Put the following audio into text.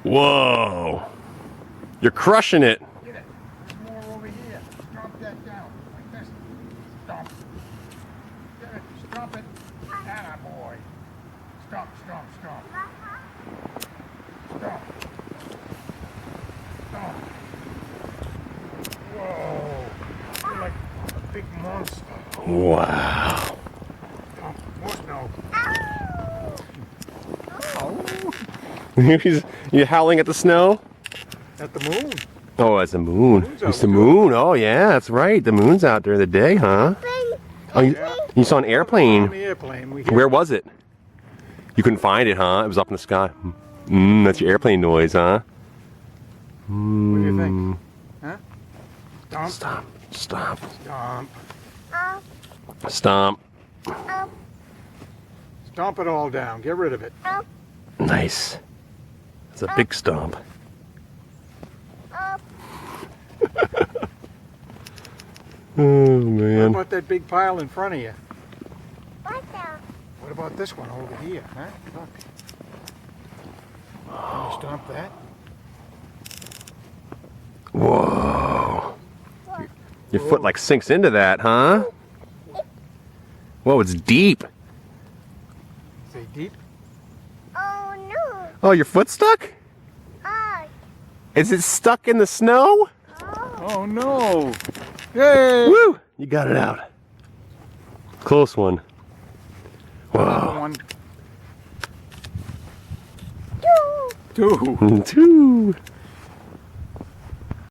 Whoa. You're crushing it. Get it. There's more over here. Stomp that down. Like this. Stomp. Get it. Stomp it. Atta boy. Stomp, stomp, stomp. Stomp. Stomp. Whoa. You're like a big monster. Wow. Stomp. More snow. You howling at the snow? At the moon. Oh, it's the moon. Moon's It's out the too. moon. Oh, yeah, that's right. The moon's out during the day, huh? Oh, you saw an On airplane. the airplane. We hear Where was it? You couldn't find it, huh? It was up in the sky. That's your airplane noise, huh? What do you think? Huh? Stomp. Stop. Stop. Stomp. Stomp. Stomp it all down. Get rid of it. Nice. It's a big stomp. Oh, What man. about that big pile in front of you? What about this one over here? Huh? Look. Can you stomp that? Whoa. Your foot like sinks into that, huh? Whoa, it's deep. Say deep. Oh, your foot's stuck? Is it stuck in the snow? Oh no! Yay! Woo! You got it out. Close one. Another Whoa. one. Two. Two.